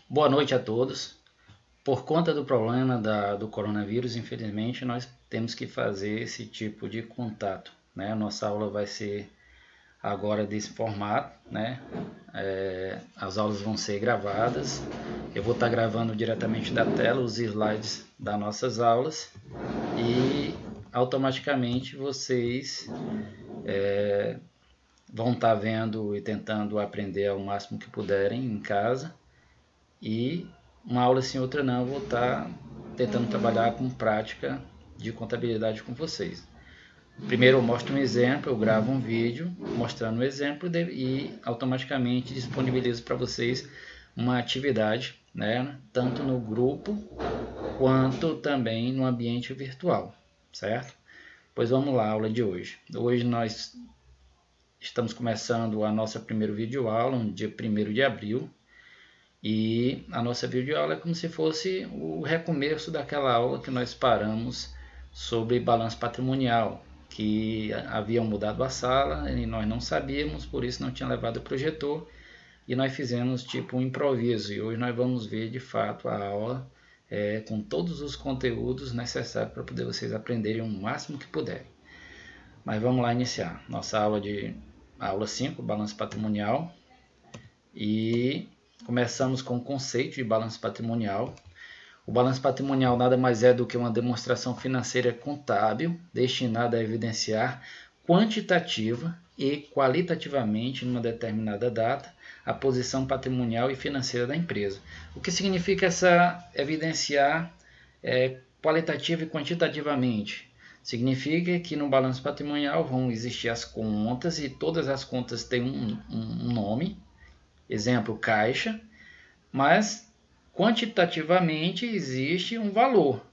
Boa noite a todos. Por conta do problema do coronavírus, infelizmente, nós temos que fazer esse tipo de contato, né? Nossa aula vai ser agora desse formato, né? As aulas vão ser gravadas. Eu vou estar gravando diretamente da tela os slides das nossas aulas e automaticamente vocês vão estar vendo e tentando aprender ao máximo que puderem em casa. E uma aula sim, outra não, eu vou estar tentando trabalhar com prática de contabilidade com vocês. Primeiro eu mostro um exemplo, eu gravo um vídeo mostrando o exemplo e automaticamente disponibilizo para vocês uma atividade, né, tanto no grupo quanto também no ambiente virtual, certo? Pois vamos lá, a aula de hoje. Hoje nós estamos começando a nossa primeira videoaula, no dia 1º de abril. E a nossa videoaula é como se fosse o recomeço daquela aula que nós paramos sobre balanço patrimonial, que haviam mudado a sala e nós não sabíamos, por isso não tinha levado o projetor e nós fizemos tipo um improviso. E hoje nós vamos ver de fato a aula com todos os conteúdos necessários para poder vocês aprenderem o máximo que puderem. Mas vamos lá iniciar nossa aula 5, balanço patrimonial. E começamos com o conceito de balanço patrimonial. O balanço patrimonial nada mais é do que uma demonstração financeira contábil destinada a evidenciar quantitativa e qualitativamente, numa determinada data, a posição patrimonial e financeira da empresa. O que significa evidenciar qualitativa e quantitativamente? Significa que no balanço patrimonial vão existir as contas e todas as contas têm um nome, exemplo, caixa, mas quantitativamente existe um valor.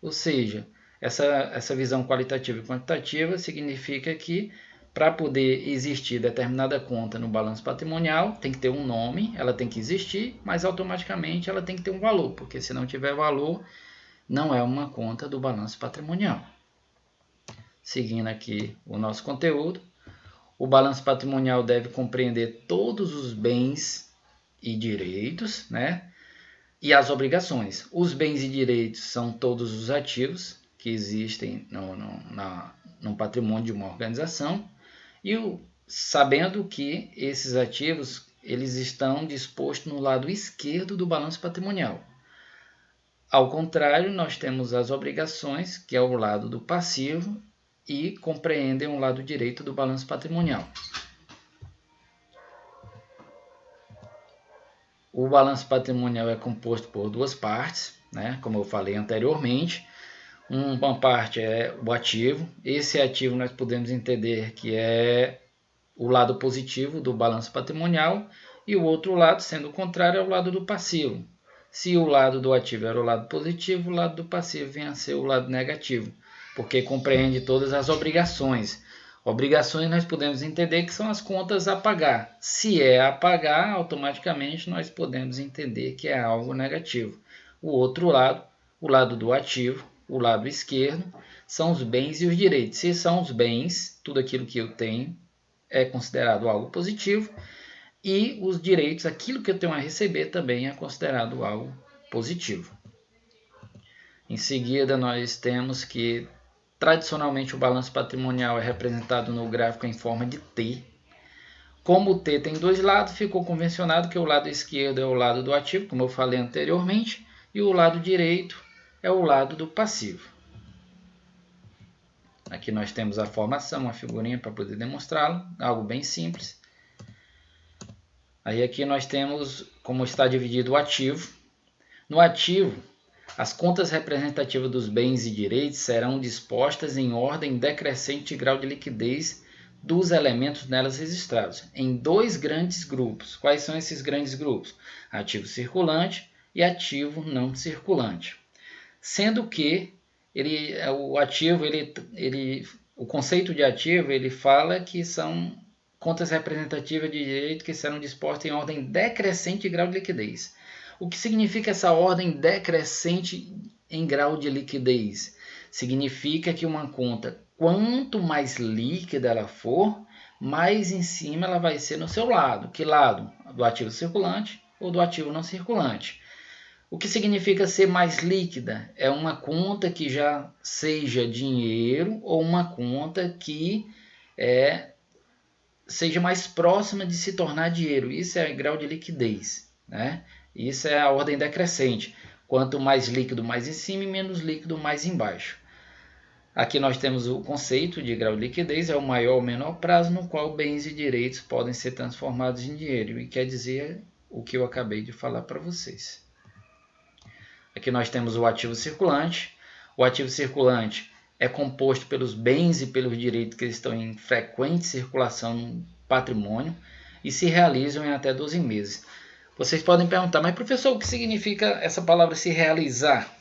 Ou seja, essa visão qualitativa e quantitativa significa que para poder existir determinada conta no balanço patrimonial, tem que ter um nome, ela tem que existir, mas automaticamente ela tem que ter um valor, porque se não tiver valor, não é uma conta do balanço patrimonial. Seguindo aqui o nosso conteúdo, o balanço patrimonial deve compreender todos os bens e direitos, né? E as obrigações. Os bens e direitos são todos os ativos que existem no patrimônio de uma organização e sabendo que esses ativos eles estão dispostos no lado esquerdo do balanço patrimonial. Ao contrário, nós temos as obrigações, que é o lado do passivo, e compreendem o lado direito do balanço patrimonial. O balanço patrimonial é composto por duas partes, né? Como eu falei anteriormente. Uma parte é o ativo. Esse ativo nós podemos entender que é o lado positivo do balanço patrimonial e o outro lado, sendo o contrário, é o lado do passivo. Se o lado do ativo era o lado positivo, o lado do passivo vem a ser o lado negativo, porque compreende todas as obrigações. Obrigações nós podemos entender que são as contas a pagar. Se é a pagar, automaticamente nós podemos entender que é algo negativo. O outro lado, o lado do ativo, o lado esquerdo, são os bens e os direitos. Se são os bens, tudo aquilo que eu tenho é considerado algo positivo, e os direitos, aquilo que eu tenho a receber, também é considerado algo positivo. Em seguida, nós temos que tradicionalmente o balanço patrimonial é representado no gráfico em forma de T. Como o T tem dois lados, ficou convencionado que o lado esquerdo é o lado do ativo, como eu falei anteriormente, e o lado direito é o lado do passivo. Aqui nós temos a formação, uma figurinha para poder demonstrá-lo, algo bem simples. Aí aqui nós temos como está dividido o ativo. No ativo, as contas representativas dos bens e direitos serão dispostas em ordem decrescente de grau de liquidez dos elementos nelas registrados, em dois grandes grupos. Quais são esses grandes grupos? Ativo circulante e ativo não circulante. Sendo que o conceito de ativo ele fala que são contas representativas de direito que serão dispostas em ordem decrescente de grau de liquidez. O que significa essa ordem decrescente em grau de liquidez? Significa que uma conta, quanto mais líquida ela for, mais em cima ela vai ser no seu lado. Que lado? Do ativo circulante ou do ativo não circulante. O que significa ser mais líquida? É uma conta que já seja dinheiro ou uma conta que seja mais próxima de se tornar dinheiro. Isso é grau de liquidez, né? Isso é a ordem decrescente. Quanto mais líquido, mais em cima, e menos líquido, mais embaixo. Aqui nós temos o conceito de grau de liquidez, é o maior ou menor prazo no qual bens e direitos podem ser transformados em dinheiro. E quer dizer o que eu acabei de falar para vocês. Aqui nós temos o ativo circulante. O ativo circulante é composto pelos bens e pelos direitos que estão em frequente circulação no patrimônio e se realizam em até 12 meses. Vocês podem perguntar, mas professor, o que significa essa palavra se realizar?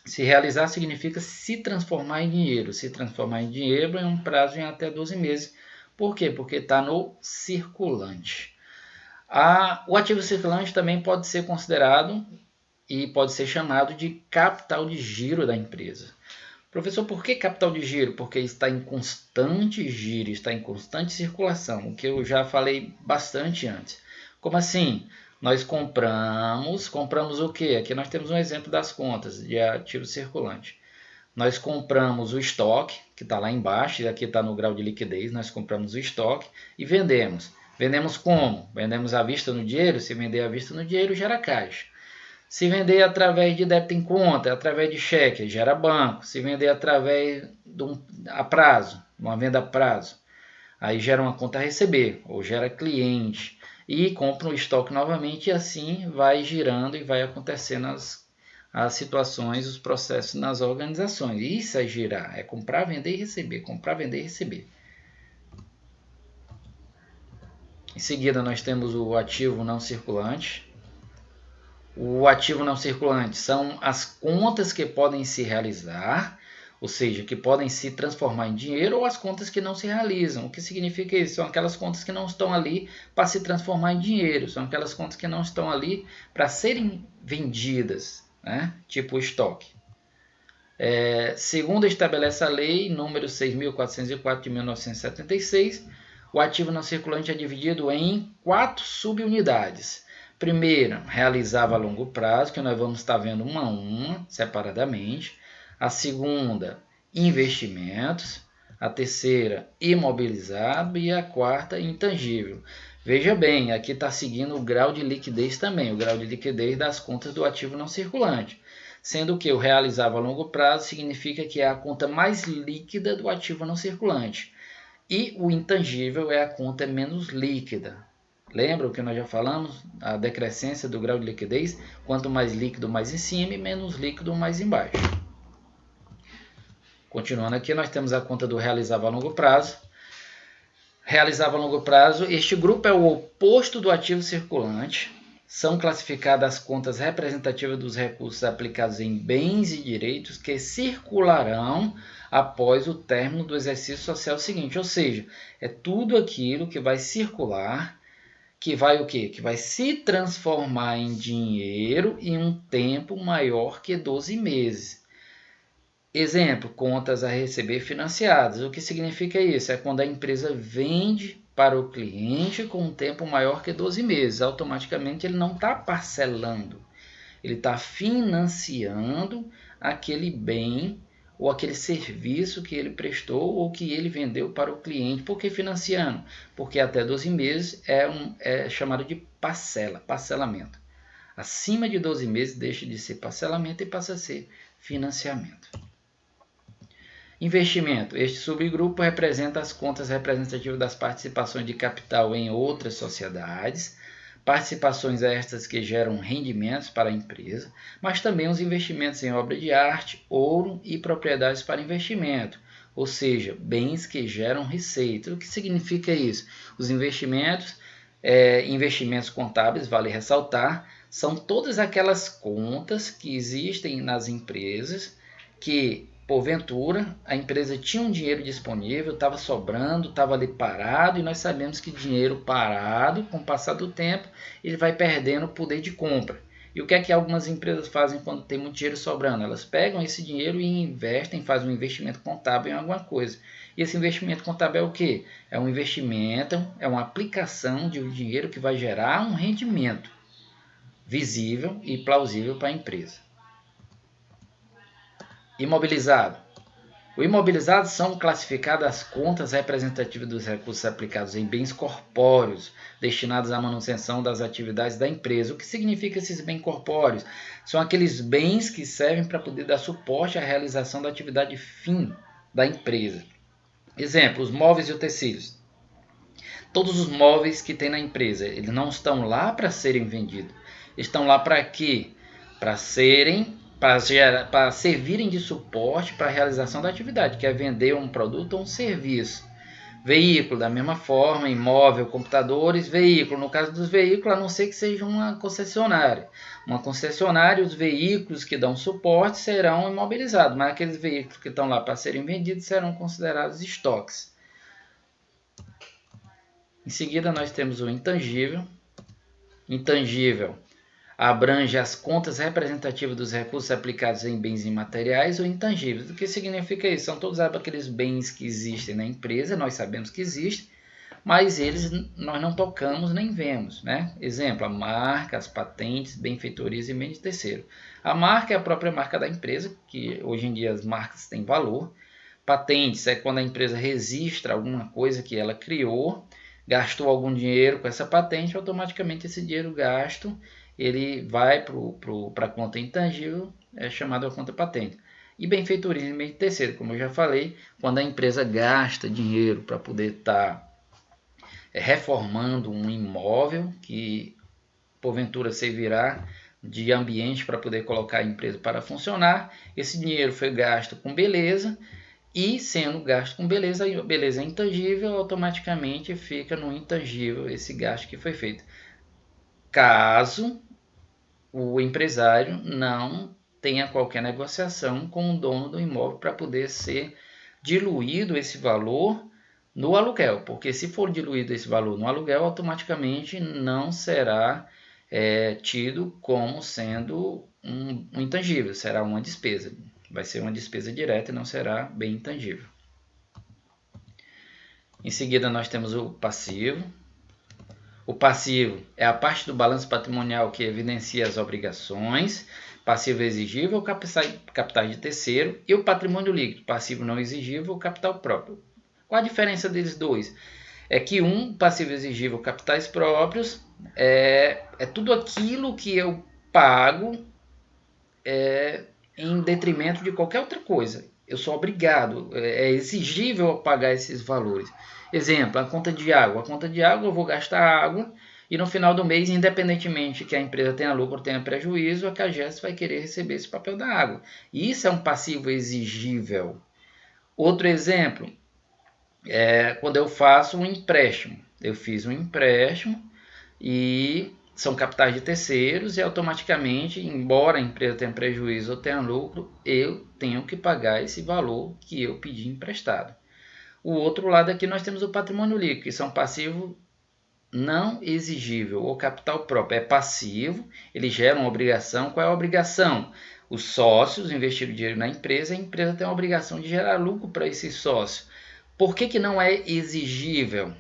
Se realizar significa se transformar em dinheiro. Se transformar em dinheiro em um prazo em até 12 meses. Por quê? Porque está no circulante. O ativo circulante também pode ser considerado e pode ser chamado de capital de giro da empresa. Professor, por que capital de giro? Porque está em constante giro, está em constante circulação, o que eu já falei bastante antes. Como assim? Nós compramos o quê? Aqui nós temos um exemplo das contas de ativo circulante. Nós compramos o estoque, que está lá embaixo, e aqui está no grau de liquidez, nós compramos o estoque e vendemos. Vendemos como? Vendemos à vista no dinheiro, se vender à vista no dinheiro, gera caixa. Se vender através de débito em conta, através de cheque, gera banco. Se vender através a prazo, uma venda a prazo, aí gera uma conta a receber, ou gera cliente. E compra o estoque novamente e assim vai girando e vai acontecendo as situações, os processos nas organizações. Isso é girar, é comprar, vender e receber, comprar, vender e receber. Em seguida nós temos o ativo não circulante. O ativo não circulante são as contas que podem se realizar, ou seja, que podem se transformar em dinheiro, ou as contas que não se realizam. O que significa isso? São aquelas contas que não estão ali para se transformar em dinheiro, são aquelas contas que não estão ali para serem vendidas, né? Tipo o estoque. Segundo estabelece a lei número 6.404 de 1976, o ativo não circulante é dividido em 4 subunidades. Primeira, realizava a longo prazo, que nós vamos estar vendo uma a uma, separadamente. A segunda, investimentos. A terceira, imobilizado. E a quarta, intangível. Veja bem, aqui está seguindo o grau de liquidez também, o grau de liquidez das contas do ativo não circulante. Sendo que o realizava a longo prazo significa que é a conta mais líquida do ativo não circulante. E o intangível é a conta menos líquida. Lembra o que nós já falamos? A decrescência do grau de liquidez. Quanto mais líquido, mais em cima, e menos líquido, mais embaixo. Continuando aqui, nós temos a conta do realizava a longo prazo. Realizava a longo prazo, este grupo é o oposto do ativo circulante. São classificadas as contas representativas dos recursos aplicados em bens e direitos que circularão após o término do exercício social seguinte. Ou seja, é tudo aquilo que vai circular, que vai o quê? Que vai se transformar em dinheiro em um tempo maior que 12 meses. Exemplo, contas a receber financiadas. O que significa isso? É quando a empresa vende para o cliente com um tempo maior que 12 meses. Automaticamente ele não está parcelando, ele está financiando aquele bem ou aquele serviço que ele prestou ou que ele vendeu para o cliente. Por que financiando? Porque até 12 meses é chamado de parcelamento. Acima de 12 meses deixa de ser parcelamento e passa a ser financiamento. Investimento. Este subgrupo representa as contas representativas das participações de capital em outras sociedades, participações estas que geram rendimentos para a empresa, mas também os investimentos em obra de arte, ouro e propriedades para investimento, ou seja, bens que geram receita. O que significa isso? Os investimentos contábeis, vale ressaltar, são todas aquelas contas que existem nas empresas que, porventura, a empresa tinha um dinheiro disponível, estava sobrando, estava ali parado, e nós sabemos que dinheiro parado, com o passar do tempo, ele vai perdendo o poder de compra. E o que é que algumas empresas fazem quando tem muito dinheiro sobrando? Elas pegam esse dinheiro e investem, fazem um investimento contábil em alguma coisa. E esse investimento contábil é o quê? É um investimento, é uma aplicação de um dinheiro que vai gerar um rendimento. visível e plausível para a empresa. Imobilizado. O imobilizado são classificadas as contas representativas dos recursos aplicados em bens corpóreos destinados à manutenção das atividades da empresa. O que significa esses bens corpóreos? São aqueles bens que servem para poder dar suporte à realização da atividade fim da empresa. Exemplo, os móveis e os tecidos. Todos os móveis que tem na empresa, eles não estão lá para serem vendidos. Estão lá para quê? Para servirem de suporte para a realização da atividade, que é vender um produto ou um serviço. Veículo, da mesma forma, imóvel, computadores, veículo. No caso dos veículos, a não ser que seja uma concessionária. Uma concessionária, os veículos que dão suporte serão imobilizados, mas aqueles veículos que estão lá para serem vendidos serão considerados estoques. Em seguida, nós temos o intangível. Intangível abrange as contas representativas dos recursos aplicados em bens imateriais ou intangíveis. O que significa isso? São todos aqueles bens que existem na empresa, nós sabemos que existem, mas eles nós não tocamos nem vemos, né? Exemplo, a marca, as patentes, benfeitorias e bens de terceiro. A marca é a própria marca da empresa, que hoje em dia as marcas têm valor. Patentes é quando a empresa registra alguma coisa que ela criou, gastou algum dinheiro com essa patente, automaticamente esse dinheiro gasto ele vai para a conta intangível, é chamado a conta patente. E benfeitoria em terceiro, como eu já falei, quando a empresa gasta dinheiro para poder estar reformando um imóvel que porventura servirá de ambiente para poder colocar a empresa para funcionar, esse dinheiro foi gasto com beleza, e sendo gasto com beleza, a beleza é intangível, automaticamente fica no intangível esse gasto que foi feito. Caso o empresário não tenha qualquer negociação com o dono do imóvel para poder ser diluído esse valor no aluguel, porque se for diluído esse valor no aluguel, automaticamente não será tido como sendo um intangível, será uma despesa. Vai ser uma despesa direta e não será bem intangível. Em seguida, nós temos o passivo. O passivo é a parte do balanço patrimonial que evidencia as obrigações, passivo exigível, capital de terceiro, e o patrimônio líquido, passivo não exigível, capital próprio. Qual a diferença deles dois? É que passivo exigível, capitais próprios, é tudo aquilo que eu pago em detrimento de qualquer outra coisa. Eu sou obrigado, é exigível eu pagar esses valores. Exemplo, a conta de água. A conta de água eu vou gastar água e no final do mês, independentemente que a empresa tenha lucro ou tenha prejuízo, a CAGES vai querer receber esse papel da água. E isso é um passivo exigível. Outro exemplo é quando eu faço um empréstimo. Eu fiz um empréstimo e são capitais de terceiros e automaticamente, embora a empresa tenha prejuízo ou tenha lucro, eu tenho que pagar esse valor que eu pedi emprestado. O outro lado aqui nós temos o patrimônio líquido, que são passivo não exigível ou capital próprio. É passivo, ele gera uma obrigação. Qual é a obrigação? Os sócios investiram dinheiro na empresa, a empresa tem a obrigação de gerar lucro para esses sócios. Por que não é exigível?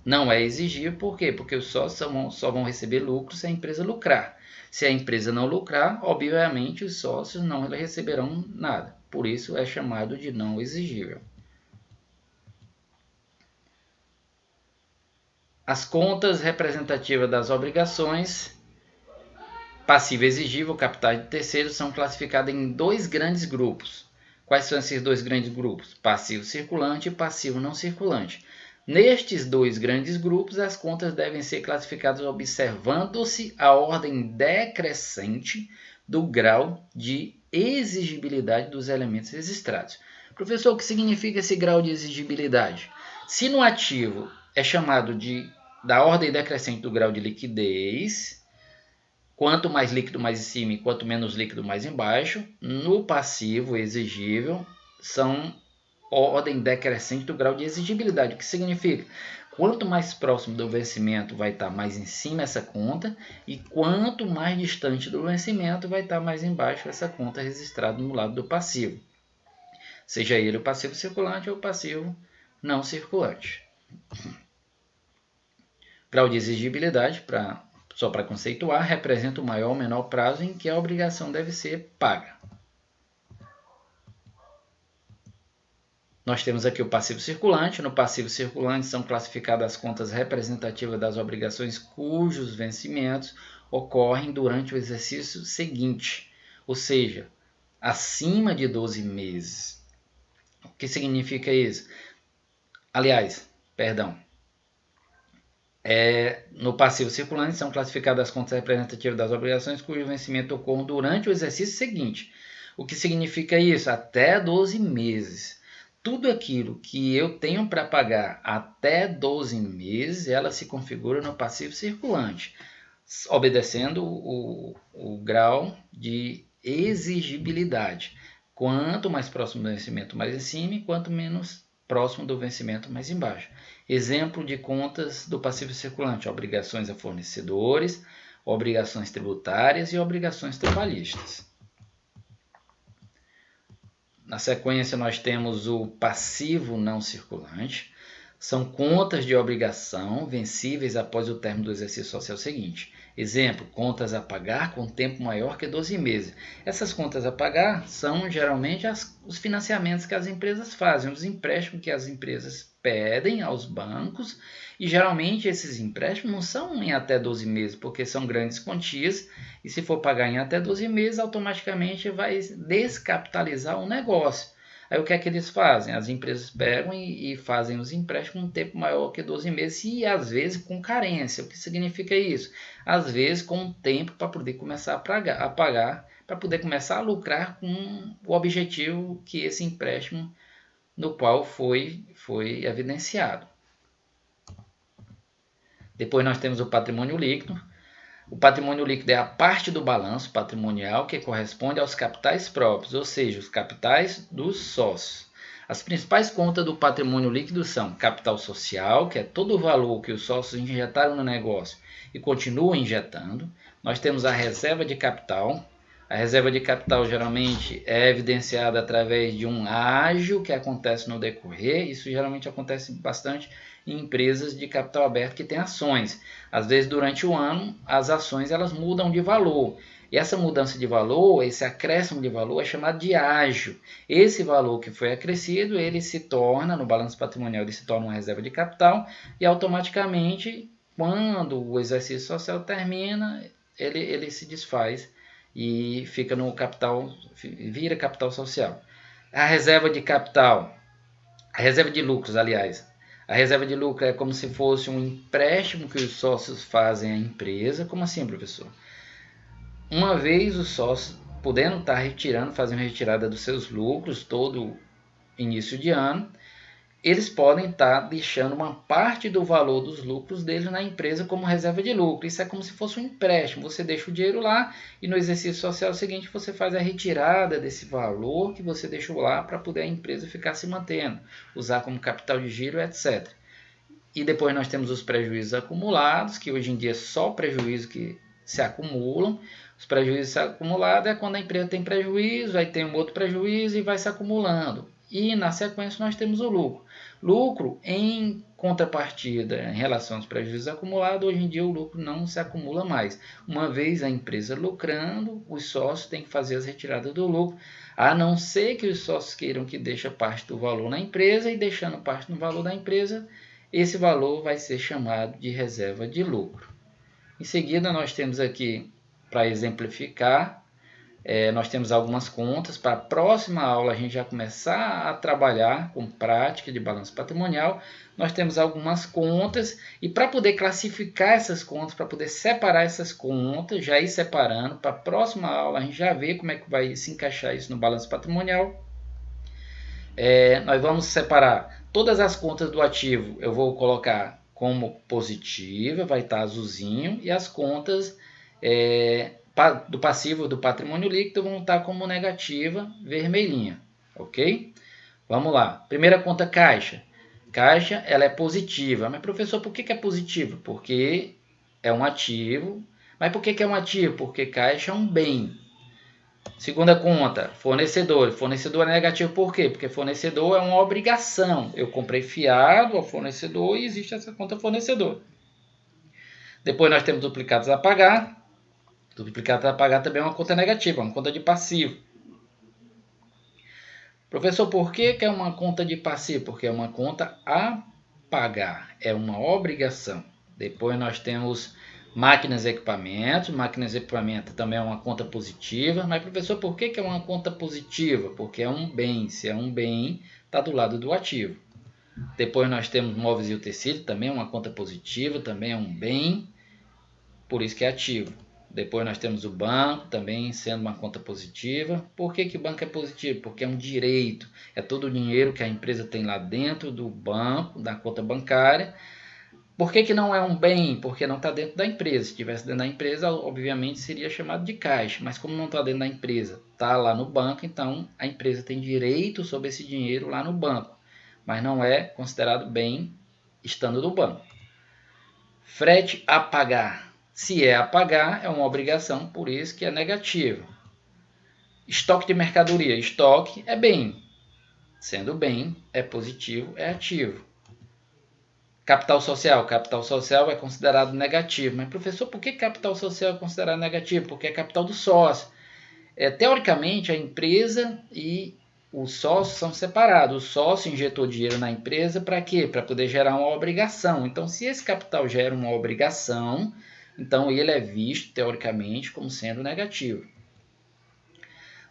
Não é exigível, por quê? Porque os sócios só vão receber lucro se a empresa lucrar. Se a empresa não lucrar, obviamente os sócios não receberão nada. Por isso é chamado de não exigível. As contas representativas das obrigações, passivo exigível, capitais de terceiros, são classificadas em dois grandes grupos. Quais são esses dois grandes grupos? Passivo circulante e passivo não circulante. Nestes dois grandes grupos, as contas devem ser classificadas observando-se a ordem decrescente do grau de exigibilidade dos elementos registrados. Professor, o que significa esse grau de exigibilidade? Se no ativo é chamado da ordem decrescente do grau de liquidez, quanto mais líquido mais em cima e quanto menos líquido mais embaixo, no passivo exigível são ordem decrescente do grau de exigibilidade, o que significa quanto mais próximo do vencimento vai estar mais em cima essa conta e quanto mais distante do vencimento vai estar mais embaixo essa conta registrada no lado do passivo, seja ele o passivo circulante ou o passivo não circulante. Grau de exigibilidade, para só para conceituar, representa o maior ou menor prazo em que a obrigação deve ser paga. Nós temos aqui o passivo circulante. No passivo circulante são classificadas as contas representativas das obrigações cujos vencimentos ocorrem durante o exercício seguinte, ou seja, acima de 12 meses. O que significa isso? No passivo circulante são classificadas as contas representativas das obrigações cujo vencimento ocorre durante o exercício seguinte. O que significa isso? Até 12 meses. Tudo aquilo que eu tenho para pagar até 12 meses, ela se configura no passivo circulante, obedecendo o grau de exigibilidade. Quanto mais próximo do vencimento, mais em cima, e quanto menos próximo do vencimento, mais embaixo. Exemplo de contas do passivo circulante: obrigações a fornecedores, obrigações tributárias e obrigações trabalhistas. Na sequência, nós temos o passivo não circulante. São contas de obrigação vencíveis após o término do exercício social seguinte. Exemplo, contas a pagar com tempo maior que 12 meses. Essas contas a pagar são geralmente os financiamentos que as empresas fazem, os empréstimos que as empresas pedem aos bancos, e geralmente esses empréstimos não são em até 12 meses, porque são grandes quantias, e se for pagar em até 12 meses, automaticamente vai descapitalizar o negócio. Aí o que é que eles fazem? As empresas pegam e fazem os empréstimos um tempo maior que 12 meses e às vezes com carência. O que significa isso? Às vezes com tempo para poder começar a pagar, para poder começar a lucrar com o objetivo que esse empréstimo no qual foi evidenciado. Depois nós temos o patrimônio líquido. O patrimônio líquido é a parte do balanço patrimonial que corresponde aos capitais próprios, ou seja, os capitais dos sócios. As principais contas do patrimônio líquido são capital social, que é todo o valor que os sócios injetaram no negócio e continuam injetando. Nós temos a reserva de capital. A reserva de capital geralmente é evidenciada através de um ágio que acontece no decorrer. Isso geralmente acontece bastante em empresas de capital aberto que têm ações. Às vezes, durante o ano, as ações elas mudam de valor. E essa mudança de valor, esse acréscimo de valor é chamado de ágio. Esse valor que foi acrescido, ele se torna, no balanço patrimonial, ele se torna uma reserva de capital e automaticamente, quando o exercício social termina, ele se desfaz e fica no capital, vira capital social. A reserva de capital, a reserva de lucros, aliás. A reserva de lucro é como se fosse um empréstimo que os sócios fazem à empresa. Como assim, professor? Uma vez os sócios podendo estar retirando, fazendo retirada dos seus lucros todo início de ano, eles podem estar deixando uma parte do valor dos lucros deles na empresa como reserva de lucro. Isso é como se fosse um empréstimo. Você deixa o dinheiro lá e no exercício social seguinte você faz a retirada desse valor que você deixou lá para poder a empresa ficar se mantendo, usar como capital de giro, etc. E depois nós temos os prejuízos acumulados, que hoje em dia é só prejuízo que se acumulam. Os prejuízos acumulados é quando a empresa tem prejuízo, aí tem um outro prejuízo e vai se acumulando. E na sequência nós temos o lucro. Lucro em contrapartida em relação aos prejuízos acumulados, hoje em dia o lucro não se acumula mais. Uma vez a empresa lucrando, os sócios têm que fazer as retiradas do lucro, a não ser que os sócios queiram que deixe parte do valor na empresa, e deixando parte do valor da empresa, esse valor vai ser chamado de reserva de lucro. Em seguida nós temos aqui, para exemplificar, nós temos algumas contas. Para a próxima aula a gente já começar a trabalhar com prática de balanço patrimonial. Nós temos algumas contas e para poder classificar essas contas, para poder separar essas contas, já ir separando, para a próxima aula a gente já vê como é que vai se encaixar isso no balanço patrimonial. Nós vamos separar todas as contas do ativo, eu vou colocar como positiva, vai estar azulzinho, e as contas do passivo do patrimônio líquido vão estar como negativa, vermelhinha, ok? Vamos lá. Primeira conta, caixa. Caixa, ela é positiva. Mas, professor, por que é positiva? Porque é um ativo. Mas por que é um ativo? Porque caixa é um bem. Segunda conta, fornecedor. Fornecedor é negativo por quê? Porque fornecedor é uma obrigação. Eu comprei fiado ao fornecedor e existe essa conta fornecedor. Depois nós temos duplicados a pagar. Duplicados a pagar também é uma conta negativa, uma conta de passivo. Professor, por que é uma conta de passivo? Porque é uma conta a pagar, é uma obrigação. Depois nós temos máquinas e equipamentos. Máquinas e equipamentos também é uma conta positiva. Mas, professor, por que é uma conta positiva? Porque é um bem. Se é um bem, está do lado do ativo. Depois nós temos móveis e utensílios, também é uma conta positiva, também é um bem, por isso que é ativo. Depois nós temos o banco, também sendo uma conta positiva. Por que o banco é positivo? Porque é um direito, é todo o dinheiro que a empresa tem lá dentro do banco, da conta bancária. Por que não é um bem? Porque não está dentro da empresa. Se estivesse dentro da empresa, obviamente seria chamado de caixa. Mas como não está dentro da empresa, está lá no banco, então a empresa tem direito sobre esse dinheiro lá no banco. Mas não é considerado bem estando no banco. Frete a pagar. Se é a pagar, é uma obrigação, por isso que é negativo. Estoque de mercadoria. Estoque é bem. Sendo bem, é positivo, é ativo. Capital social. Capital social é considerado negativo. Mas, professor, por que capital social é considerado negativo? Porque é capital do sócio. Teoricamente, a empresa e o sócio são separados. O sócio injetou dinheiro na empresa para quê? Para poder gerar uma obrigação. Então, se esse capital gera uma obrigação, então ele é visto, teoricamente, como sendo negativo.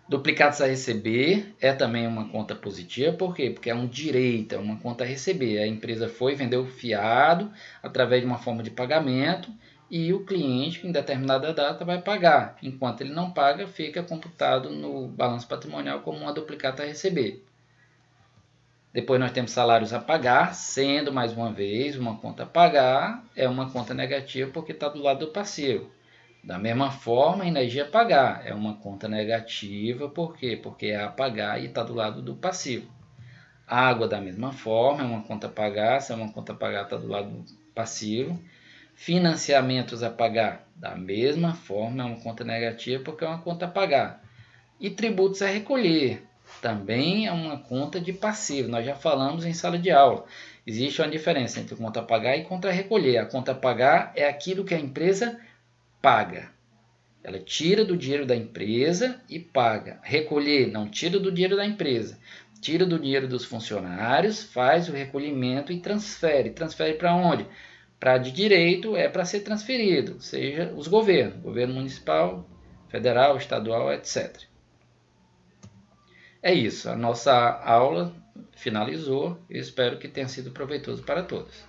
Duplicados a receber é também uma conta positiva. Por quê? Porque é um direito, é uma conta a receber. A empresa foi vender o fiado através de uma forma de pagamento e o cliente, em determinada data, vai pagar. Enquanto ele não paga, fica computado no balanço patrimonial como uma duplicata a receber. Depois nós temos salários a pagar, sendo, mais uma vez, uma conta a pagar, é uma conta negativa porque está do lado do passivo. Da mesma forma, energia a pagar é uma conta negativa, por quê? Porque é a pagar e está do lado do passivo. Água, da mesma forma, é uma conta a pagar, se é uma conta a pagar, está do lado do passivo. Financiamentos a pagar, da mesma forma, é uma conta negativa porque é uma conta a pagar. E tributos a recolher, também é uma conta de passivo. Nós já falamos em sala de aula. Existe uma diferença entre conta a pagar e conta a recolher. A conta a pagar é aquilo que a empresa paga. Ela tira do dinheiro da empresa e paga. Recolher, não tira do dinheiro da empresa. Tira do dinheiro dos funcionários, faz o recolhimento e transfere. Transfere para onde? Para de direito é para ser transferido, seja os governos, governo municipal, federal, estadual, etc. É isso, a nossa aula finalizou. Eu espero que tenha sido proveitoso para todos.